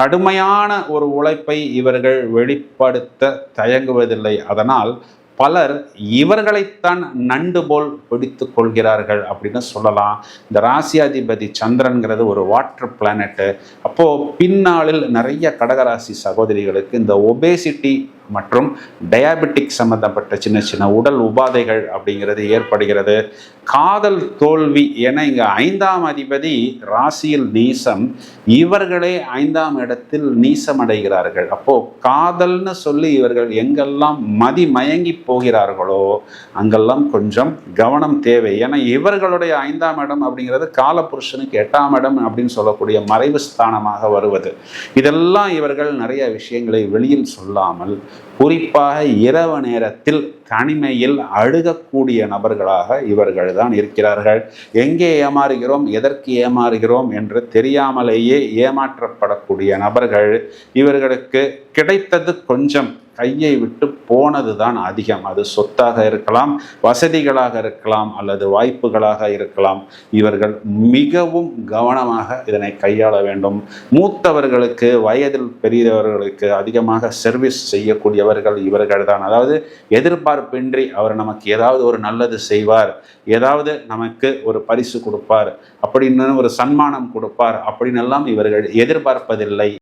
கடுமையான ஒரு உழைப்பை இவர்கள் வெளிப்படுத்த தயங்குவதில்லை. அதனால் பலர் இவர்களைத்தான் நண்டு போல் பிடித்து கொள்கிறார்கள் அப்படின்னு சொல்லலாம். இந்த ராசியாதிபதி சந்திரன்கிறது ஒரு வாட்டர் பிளானட்டு. அப்போது பின்னாளில் நிறைய கடகராசி சகோதரிகளுக்கு இந்த ஒபேசிட்டி மற்றும் டயாபெட்டிக் சம்பந்தப்பட்ட சின்ன சின்ன உடல் உபாதைகள் அப்படிங்கிறது ஏற்படுகிறது. காதல் தோல்வி என இங்கே 5ஆம் அதிபதி ராசியில் நீசம், இவர்களே 5ஆம் இடத்தில் நீசம் அடைகிறார்கள். அப்போ காதல்னு சொல்லி இவர்கள் எங்கெல்லாம் மயங்கி போகிறார்களோ அங்கெல்லாம் கொஞ்சம் கவனம் தேவை. ஏன்னா இவர்களுடைய 5ஆம் இடம் அப்படிங்கிறது காலபுருஷனுக்கு 8ஆம் இடம் அப்படின்னு சொல்லக்கூடிய மறைவு ஸ்தானமாக வருவது. இதெல்லாம் இவர்கள் நிறைய விஷயங்களை வெளியில் சொல்லாமல் குறிப்பாக இரவு நேரத்தில் தனிமையில் அழுகக்கூடிய நபர்களாக இவர்கள் தான் இருக்கிறார்கள். எங்கே ஏமாறுகிறோம், எதற்கு ஏமாறுகிறோம் என்று தெரியாமலேயே ஏமாற்றப்படக்கூடிய நபர்கள். இவர்களுக்கு கிடைத்தது கொஞ்சம், கையை விட்டு போனது தான் அதிகம். அது சொத்தாக இருக்கலாம், வசதிகளாக இருக்கலாம், அல்லது வாய்ப்புகளாக இருக்கலாம். இவர்கள் மிகவும் கவனமாக இதனை கையாள வேண்டும். மூத்தவர்களுக்கு, வயதில் பெரியவர்களுக்கு அதிகமாக சர்வீஸ் செய்யக்கூடியவர்கள் இவர்கள் தான். அதாவது எதிர்பார்ப்பின்றி அவர் நமக்கு ஏதாவது ஒரு நல்லது செய்வார், ஏதாவது நமக்கு ஒரு பரிசு கொடுப்பார், அப்படின்னு ஒரு சன்மானம் கொடுப்பார் அப்படின்னு எல்லாம் இவர்கள் எதிர்பார்ப்பதில்லை.